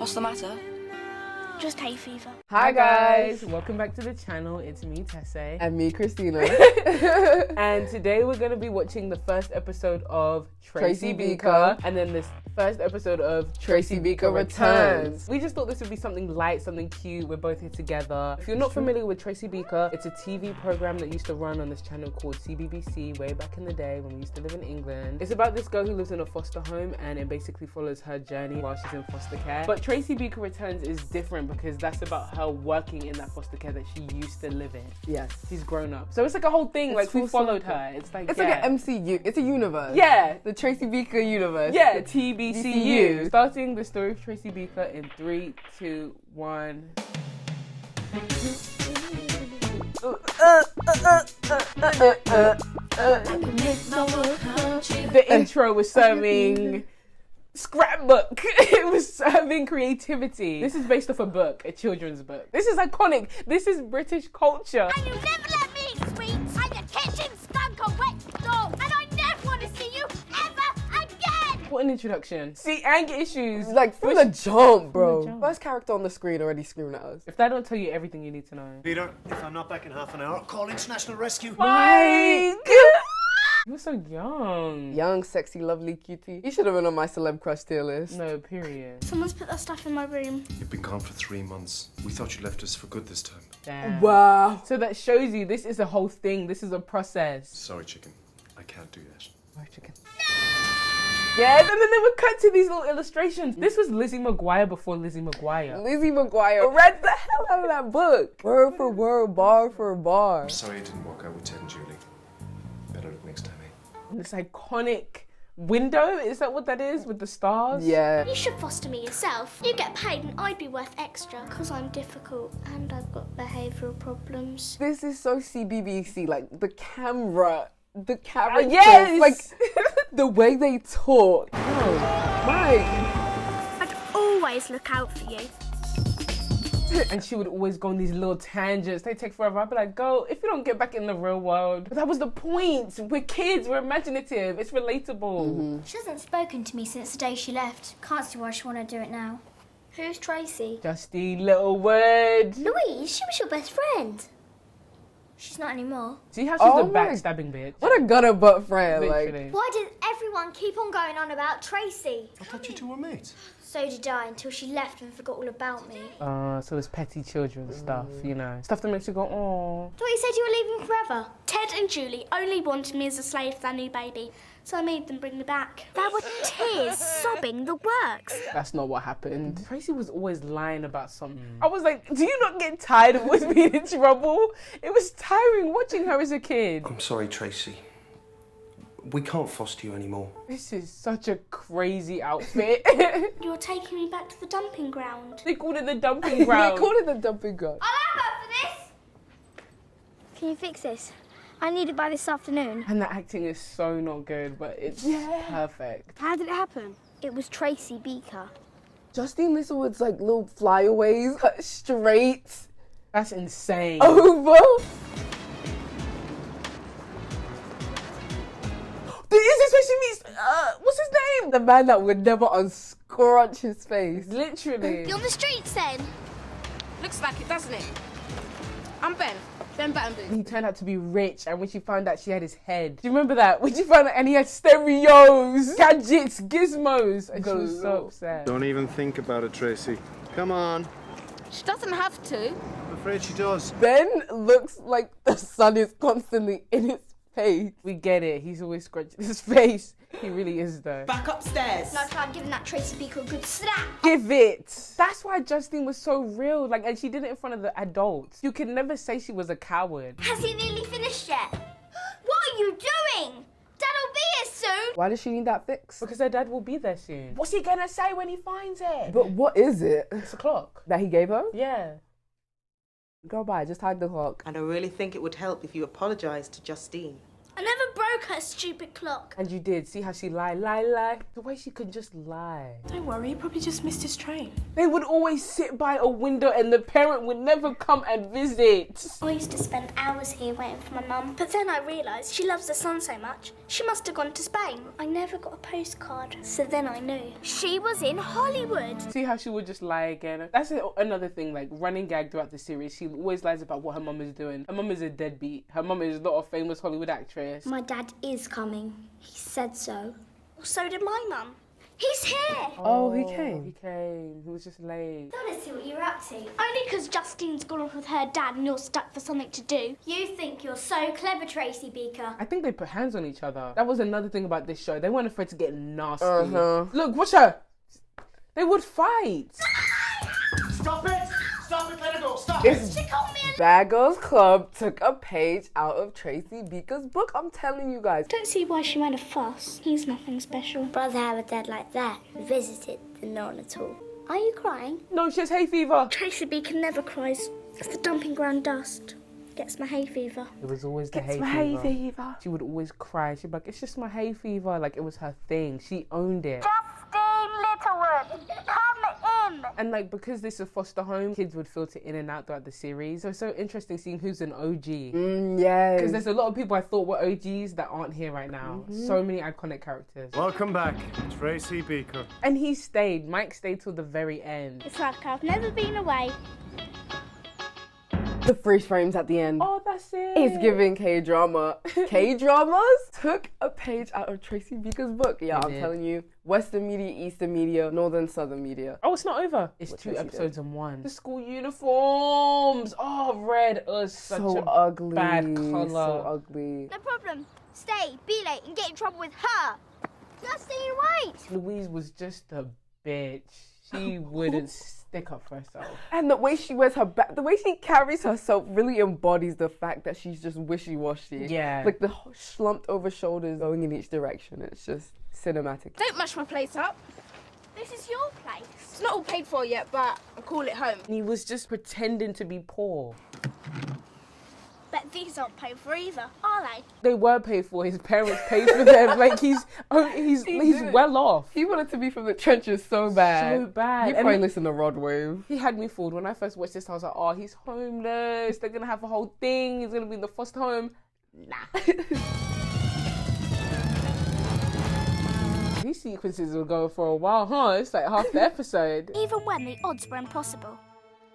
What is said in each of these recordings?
What's the matter? Just hay fever. Hi guys, welcome back to the channel. It's me, Tese. And me, Christina. And today we're going to be watching the first episode of Tracy Tracy Beaker, Beaker. and then this first episode of Tracy Beaker Returns. We just thought this would be something light, something cute. We're both here together. If you're not familiar with Tracy Beaker, it's a TV program that used to run on this channel called CBBC way back in the day when we used to live in England. It's about this girl who lives in a foster home, and it basically follows her journey while she's in foster care. But Tracy Beaker Returns is different because that's about her working in that foster care that she used to live in. Yes. She's grown up. So it's like a whole thing, like we followed her. It's like, It's like an MCU. It's a universe. Yeah. The Tracy Beaker universe. Yeah, The TBCU. Starting the story of Tracy Beaker in 3, 2, 1. The intro was serving scrapbook. It was serving creativity. This is based off a book, a children's book. This is iconic. This is British culture. And you never let me eat sweets, and your kitchen stunk of wet dog, and I never want to see you ever again! What an introduction. See, anger issues. Like from the jump, bro. From the jump. First character on the screen already screaming at us. If that don't tell you everything you need to know. Peter, if I'm not back in half an hour, call International Rescue. Mike! You were so young. Young, sexy, lovely cutie. You should have been on my celeb crush tier list. No, period. Someone's put that stuff in my room. You've been gone for 3 months. We thought you left us for good this time. Damn. Wow. So that shows you this is a whole thing. This is a process. Sorry, chicken. I can't do that. Yes, and then they would cut to these little illustrations. This was Lizzie McGuire before Lizzie McGuire. Lizzie McGuire read the hell out of that book. Word for word, bar for bar. I'm sorry it didn't work out with Ted and Julie. Better luck next time, eh? This iconic window, is that what that is with the stars? Yeah. You should foster me yourself. You get paid and I'd be worth extra. Because I'm difficult and I've got behavioural problems. This is so CBBC. Like the camera, the characters, yes! like the way they talk. Oh, Mike. I'd always look out for you. and she would always go on these little tangents. They take forever. I'd be like, go, if you don't get back in the real world. But that was the point. We're kids, we're imaginative, it's relatable. She hasn't spoken to me since the day she left. Can't see why she want to do it now. Who's Tracy? Justy little word. Louise, she was your best friend. She's not anymore. See how she's Oh the my- backstabbing bitch? What a gutter butt friend. Like, Literally. Why did everyone keep on going on about Tracy? I thought you two were mates. So did I, until she left and forgot all about me. So it's petty children stuff, you know. Stuff that makes you go, oh. Thought you said you were leaving forever. Ted and Julie only wanted me as a slave for their new baby, so I made them bring me back. There were tears sobbing the works. That's not what happened. Tracy was always lying about something. I was like, do you not get tired of always being in trouble? It was tiring watching her as a kid. I'm sorry, Tracy. We can't foster you anymore. This is such a crazy outfit. You're taking me back to the dumping ground. They called it the dumping ground. they called it the dumping ground. I'll have her for this. Can you fix this? I need it by this afternoon. And the acting is so not good, but it's perfect. How did it happen? It was Tracy Beaker. Justine Littlewood's like little flyaways cut straight That's insane. over. Is this where she meets, what's his name? The man that would never unscrunch his face. Literally. You're on the streets then? Looks like it, doesn't it? I'm Ben. Ben Battenby. He turned out to be rich, and when she found out she had his head. Do you remember that? When she found out and he had stereos, gadgets, gizmos, and she was so upset. Don't even think about it, Tracy. Come on. She doesn't have to. I'm afraid she does. Ben looks like the sun is constantly in his face. We get it. He's always scrunching his face. He really is, though. Back upstairs. No, I'm giving that Tracy Beaker a good slap. Give it. That's why Justine was so real. Like, and she did it in front of the adults. You could never say she was a coward. Has he nearly finished yet? What are you doing? Dad'll be here soon. Why does she need that fix? Because her dad will be there soon. What's he gonna say when he finds it? But what is it It's a clock. that he gave her? Yeah. Go by, just hide the clock. And I really think it would help if you apologised to Justine. I never broke broke her stupid clock. And you did. See how she lie. The way she could just lie. Don't worry, he probably just missed his train. They would always sit by a window and the parent would never come and visit. I used to spend hours here waiting for my mum. But then I realised she loves the sun so much, she must have gone to Spain. I never got a postcard, so then I knew. She was in Hollywood. See how she would just lie again? That's another thing, like running gag throughout the series. She always lies about what her mum is doing. Her mum is a deadbeat. Her mum is not a famous Hollywood actress. My dad is coming. He said so. Well, so did my mum. He's here! Oh, he came. He came. He was just late. I want to see what you're up to. Only because Justine's gone off with her dad and you're stuck for something to do. You think you're so clever, Tracy Beaker. I think they put hands on each other. That was another thing about this show. They weren't afraid to get nasty. Look, watch her. They would fight. Stop it! Stop it, let her go, stop It's She called me a... Bad Girls Club took a page out of Tracy Beaker's book. I'm telling you guys. Don't see why she made a fuss. He's nothing special. Brother have a dad like that who visited the none at all. Are you crying? No, she has hay fever. Tracy Beaker never cries. It's the dumping ground dust. Gets my hay fever. It was always the hay fever. She would always cry. She'd be like, it's just my hay fever. Like, it was her thing. She owned it. Justine Littlewood, come in! And like, because this is a foster home, kids would filter in and out throughout the series. So it's so interesting seeing who's an OG. Yes. Because there's a lot of people I thought were OGs that aren't here right now. So many iconic characters. Welcome back, Tracy Beaker. And he stayed. Mike stayed till the very end. It's like I've never been away. The freeze frames at the end. Oh, that's it. It's giving K-drama. K-dramas took a page out of Tracy Beaker's book. Yeah, I'm did. telling you. Western media, Eastern media, Northern, Southern media. Oh, it's not over. It's What 2 Tracy episodes in one. The school uniforms. Oh, red is such So a ugly. bad colour. So ugly. No problem. Stay, be late, and get in trouble with her. Justine, wait. Louise was just a bitch. She wouldn't stick up for herself. And the way she wears her back, the way she carries herself really embodies the fact that she's just wishy-washy. Yeah. Like the slumped over shoulders going in each direction. It's just cinematic. Don't mush my place up. This is your place. It's not all paid for yet, but I'll call it home. He was just pretending to be poor. But these aren't paid for either, are they? They were paid for. His parents paid for them. Like he's did. well off. He wanted to be from the trenches so bad. So bad. He And probably listened to Rod Wave. he had me fooled. When I first watched this, I was like, oh, he's homeless. They're gonna have a whole thing. He's gonna be in the foster home. Nah. These sequences will go for a while, huh? It's like half the episode. Even when the odds were impossible,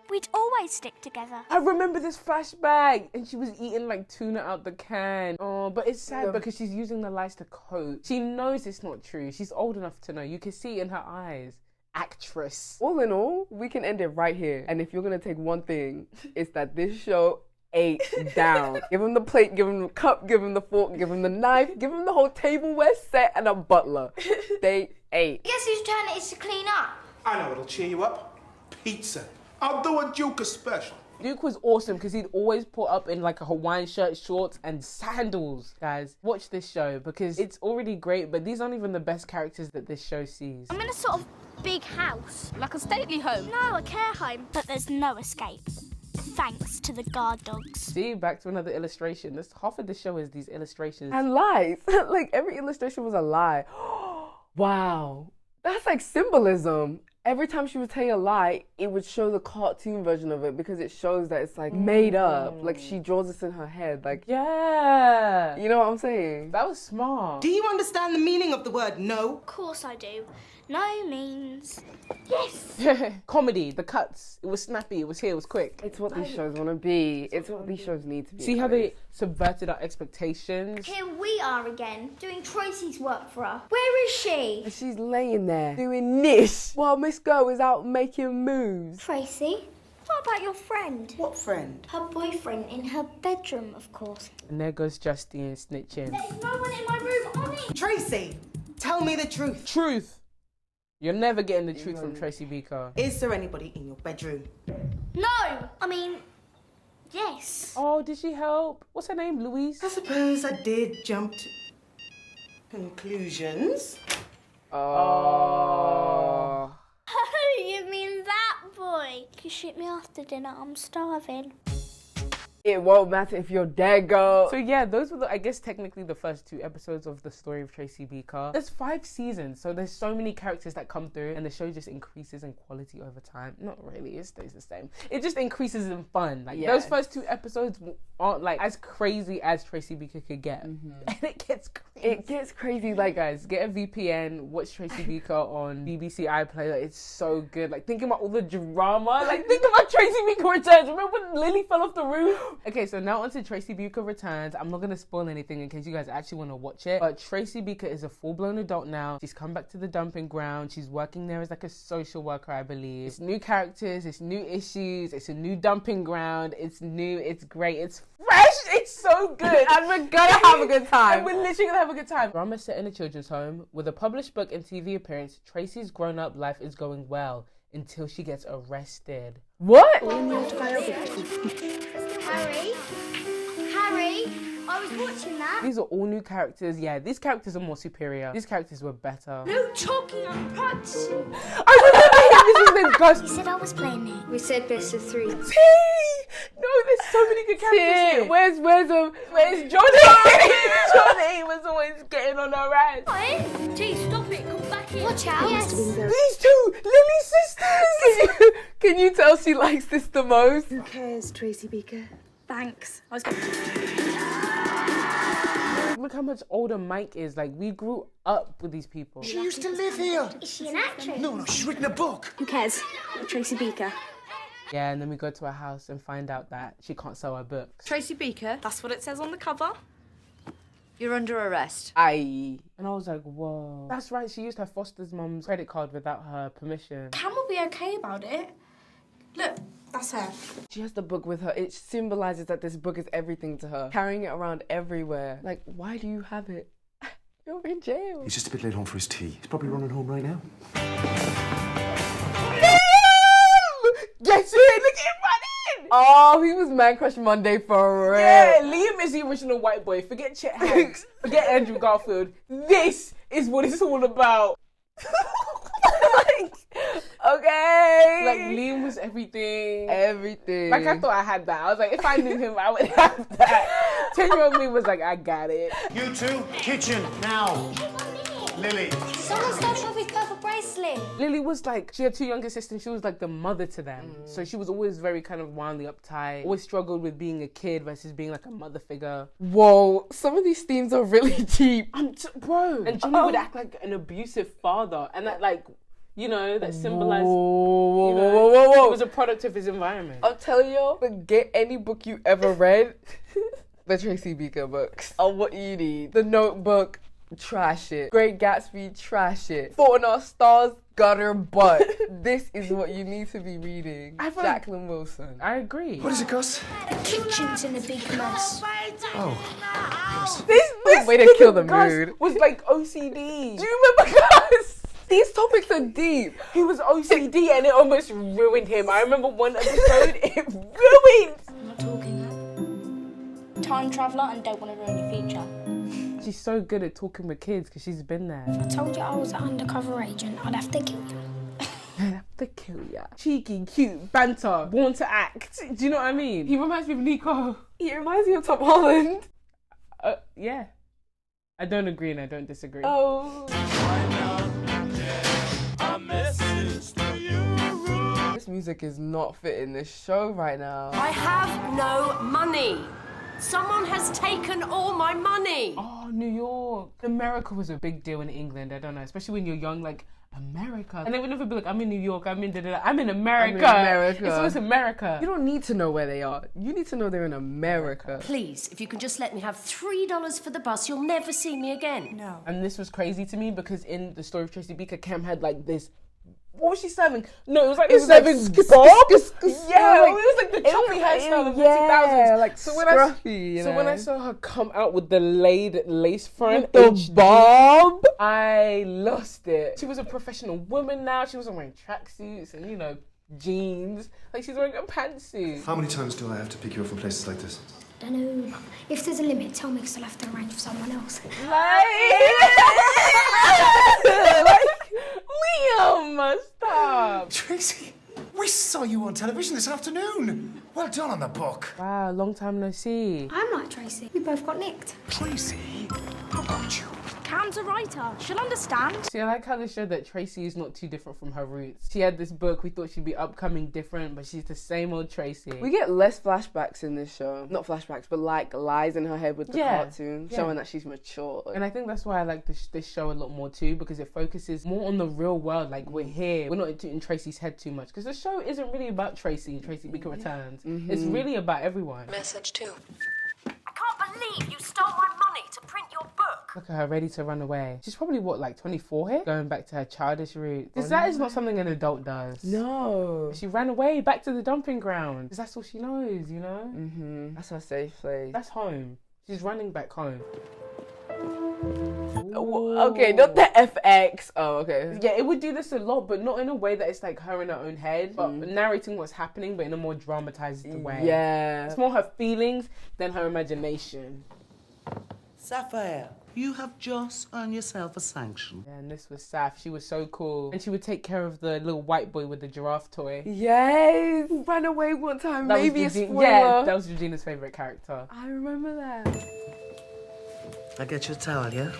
we'd always stick together. I remember this flashback, and she was eating like tuna out the can. Oh, but it's sad because she's using the lies to cope. She knows it's not true. She's old enough to know. You can see it in her eyes. Actress. All in all, we can end it right here. And if you're gonna take one thing, it's that this show ate down. Give him the plate, give him the cup, give him the fork, give him the knife, give him the whole tableware set and a butler. They ate. Guess whose turn it is to clean up? I know it'll cheer you up. Pizza. I'll do a Duke special. Duke was awesome because he'd always put up in like a Hawaiian shirt, shorts, and sandals. Guys, watch this show because it's already great, but these aren't even the best characters that this show sees. I'm in a sort of big house. Like a stately home. No, a care home. But there's no escape. Thanks to the guard dogs. See, back to another illustration. This half of the show is these illustrations. And lies. Like every illustration was a lie. Wow. That's like symbolism. Every time she would tell you a lie, it would show the cartoon version of it because it shows that it's like made up. Like she draws this in her head. Like, yeah. you know what I'm saying? That was smart. Do you understand the meaning of the word no? Of course I do. No means yes. Comedy, the cuts. It was snappy, it was here, it was quick. It's what these shows want to be. It's what these shows need to be. See how they subverted our expectations? Here we are again, doing Tracy's work for her. Where is she? And she's laying there doing this while Miss Go is out making moves. Tracy, what about your friend? What friend? Her boyfriend in her bedroom, of course. And there goes Justine snitching. There's no one in my room, on it. Tracy, tell me the truth. Truth. You're never getting the truth from Tracy Beaker. Is there anybody in your bedroom? No. I mean, yes. Oh, did she help? What's her name? Louise? I suppose I did jump to conclusions. Oh. Oh, you mean that boy? You shoot me after dinner. I'm starving. It won't matter if you're dead, girl. So yeah, those were I guess technically the first 2 episodes of the story of Tracy Beaker. There's 5 seasons, so there's so many characters that come through, and the show just increases in quality over time. Not really, it stays the same. It just increases in fun. Like those first 2 episodes aren't like as crazy as Tracy Beaker could get, and it gets crazy. It gets crazy. Like, guys, get a VPN, watch Tracy Beaker on BBC iPlayer. Like, it's so good. Like, thinking about all the drama. Like, think about Tracy Beaker Returns. Remember when Lily fell off the roof? Okay, so now onto Tracy Beaker Returns. I'm not gonna spoil anything in case you guys actually want to watch it, but Tracy Beaker is a full-blown adult now. She's come back to the dumping ground. She's working there as like a social worker, I believe. It's new characters, it's new issues, it's a new dumping ground. It's new, it's great, it's fresh, it's so good. And we're gonna have a good time. And we're literally gonna have a good time. Drama set in a children's home. With a published book and TV appearance, Tracy's grown-up life is going well until she gets arrested. What? Harry, I was watching that. These are all new characters. Yeah, these characters are more superior. These characters were better. No talking, I'm practicing. I remember him. This is the ghost. You said I was playing it. We said best of 3. No, there's so many good characters here. Where's Johnny? Johnny was always getting on her ass. Gee, stop it, come back in. Watch out. Yes. These 2, Lily's sisters. Can you tell she likes this the most? Who cares, Tracy Beaker? Thanks. Look how much older Mike is. Like, we grew up with these people. She used to live here. Is she an actress? No, she's written a book. Who cares? Tracy Beaker. Yeah, and then we go to her house and find out that she can't sell her books. Tracy Beaker, that's what it says on the cover. You're under arrest. And I was like, whoa. That's right, she used her foster's mum's credit card without her permission. Cam will be okay about it. Look, that's her. She has the book with her. It symbolizes that this book is everything to her. Carrying it around everywhere. Like, why do you have it? You're in jail. He's just a bit late home for his tea. He's probably running home right now. Get it! Look at him running! Oh, he was Man Crush Monday for real. Yeah, Liam is the original white boy. Forget Chet Hanks. Forget Andrew Garfield. This is what it's all about. Okay. Like, Liam was everything. Everything. Like, I thought I had that. I was like, if I knew him, I would have that. 10-year-old me was like, I got it. You 2, kitchen, now. Lily. Someone stole Bobby's purple bracelet. Lily was like, she had 2 younger sisters and she was like the mother to them. So she was always very kind of wildly uptight, always struggled with being a kid versus being like a mother figure. Whoa, some of these themes are really deep. Bro. And Johnny would act like an abusive father, and that like, you know, that symbolized, Whoa. he was a product of his environment. I'll tell you, forget any book you ever read. The Tracy Beaker books are what you need. The Notebook, trash it. Great Gatsby, trash it. Fault in Our Stars, gutter butt. This is what you need to be reading. Jacqueline Wilson. I agree. What does it cost? The kitchen's in a big mess. Oh, This Way to kill the Gus mood. was like OCD. Do you remember, guys? These topics are deep. He was OCD and it almost ruined him. I remember one episode, it ruined. I'm not talking that. Time traveller and don't want to ruin your future. She's so good at talking with kids because she's been there. I told you I was an undercover agent. I'd have to kill you. I have to kill ya. Cheeky, cute, banter, born to act. Do you know what I mean? He reminds me of Nico. He reminds me of Tom Holland. Yeah. I don't agree and I don't disagree. Oh. This music is not fitting this show right now. I have no money. Someone has taken all my money. Oh, New York. America was a big deal in England. I don't know, especially when you're young, like, America. And they would never be like, I'm in New York, I'm in da-da-da. I'm in America. I'm in America. It's always America. You don't need to know where they are. You need to know they're in America. Please, if you can just let me have $3 for the bus, you'll never see me again. No. And this was crazy to me because in the story of Tracy Beaker, Cam had like this. What was she serving? No, it was like It was serving like bob. Yeah, it was like the choppy hairstyle of the 2000s. Like so when I saw her come out with the laid lace front, the bob, I lost it. She was a professional woman now. She wasn't wearing tracksuits and jeans. Like she's wearing a pantsuit. How many times do I have to pick you up from places like this? I don't know. If there's a limit, tell me because I'll have to arrange for someone else. Liam, stop. Tracy. We saw you on television this afternoon. Well done on the book. Wow, long time no see. I'm like Tracy. We both got nicked. Tracy, how about you? Cam's a writer. She'll understand. See, I like how they showed that Tracy is not too different from her roots. She had this book, we thought she'd be upcoming different, but she's the same old Tracy. We get less flashbacks in this show. Not flashbacks, but like lies in her head with the cartoon, showing that she's mature. And I think that's why I like this show a lot more too, because it focuses more on the real world. Like, we're here, we're not in Tracy's head too much, because the show isn't really about Tracy Beaker Returns. It's really about everyone. Message 2. I can't believe you stole my money to print your book. Look at her, ready to run away. She's probably, what, like 24 here? Going back to her childish roots. Because that is not something an adult does. No. She ran away back to the dumping ground. Because that's all she knows, you know? That's her safe place. That's home. She's running back home. Okay, not the FX. Oh, okay. Yeah, it would do this a lot, but not in a way that it's like her in her own head, but narrating what's happening, but in a more dramatized way. Yeah. It's more her feelings than her imagination. Sapphire, you have just earned yourself a sanction. Yeah, and this was Saf. She was so cool. And she would take care of the little white boy with the giraffe toy. Yes! Ran away one time, That maybe a was spoiler. Yeah, that was Regina's favourite character. I remember that. I get you a towel, yeah?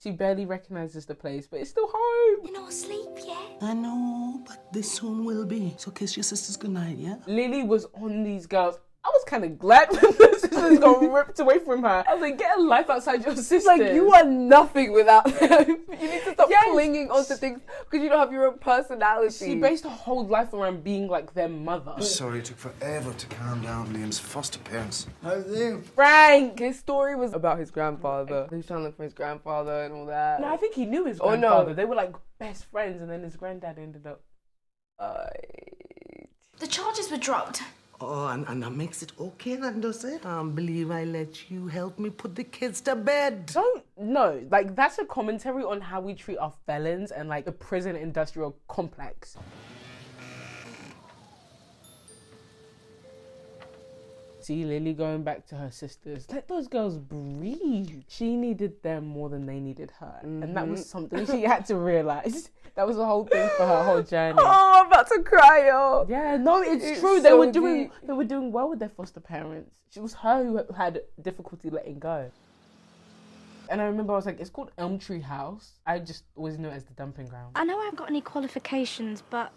She barely recognises the place, but it's still home. You're not asleep yet. I know, but this soon will be. So kiss your sisters goodnight, yeah? Lily was on these girls. I was kind of glad when the sisters got ripped away from her. I was like, get a life outside your sisters. Like, you are nothing without them. You need to stop clinging onto things because you don't have your own personality. She based her whole life around being like their mother. I'm sorry it took forever to calm down Liam's foster parents. How's it? Frank! His story was about his grandfather. He was trying to look for his grandfather and all that. No, I think he knew his grandfather. They were like best friends, and then his granddad ended up... The charges were dropped. Oh, and that makes it okay then, does it? I believe I let you help me put the kids to bed. Don't know. Like, that's a commentary on how we treat our felons and like the prison industrial complex. See Lily going back to her sisters. Let those girls breathe. She needed them more than they needed her. And that was something she had to realise. That was the whole thing for her whole journey. Oh, I'm about to cry, yo. Yeah, no, it's true. So They were doing well with their foster parents. It was her who had difficulty letting go. And I remember I was like, it's called Elm Tree House. I just always knew it as the dumping ground. I know I haven't got any qualifications, but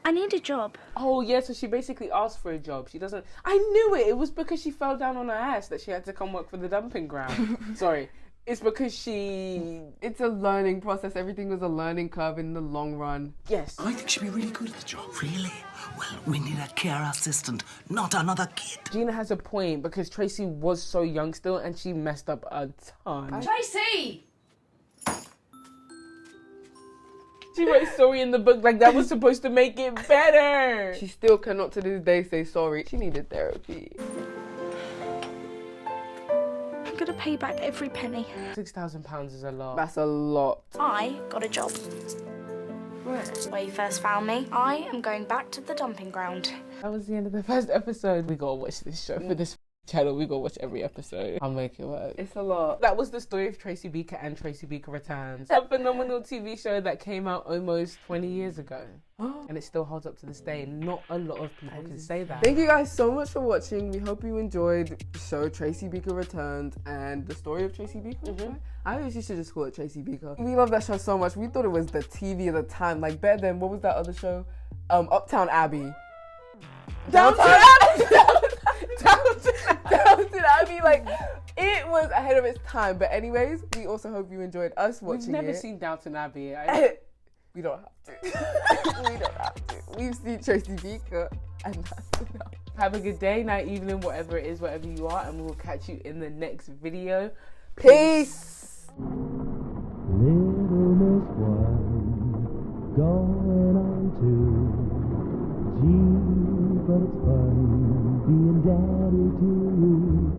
I need a job. Oh, yeah, so she basically asked for a job. She doesn't... I knew it. It was because she fell down on her ass that she had to come work for the dumping ground. Sorry. It's because she... It's a learning process. Everything was a learning curve in the long run. Yes. I think she'd be really good at the job. Really? Well, we need a care assistant, not another kid. Gina has a point because Tracy was so young still and she messed up a ton. Tracy! She wrote sorry in the book like that was supposed to make it better. She still cannot to this day say sorry. She needed therapy. I'm gonna pay back every penny. £6,000 is a lot. That's a lot. I got a job. Where you first found me. I am going back to the dumping ground. That was the end of the first episode. We gotta watch this show for this channel. We gotta watch every episode. I'll make it work. It's a lot. That was the story of Tracy Beaker and Tracy Beaker Returns. A phenomenal TV show that came out almost 20 years ago. And it still holds up to this day. Not a lot of people can say that. Thank you guys so much for watching. We hope you enjoyed the show Tracy Beaker Returns and the story of Tracy Beaker. I always used to just call it Tracy Beaker. We love that show so much. We thought it was the TV of the time. Like better than, what was that other show? Uptown Abbey. Downtown Abbey! Downtown Abbey, like, it was ahead of its time. But anyways, we also hope you enjoyed us watching it. We've never seen Downton Abbey. We don't have to. We don't have to. We've seen Tracy Beaker, and that's enough. Have a good day, night, evening, whatever it is, wherever you are, and we'll catch you in the next video. Peace! Little Miss One, going on to G, but it's fun being daddy to you.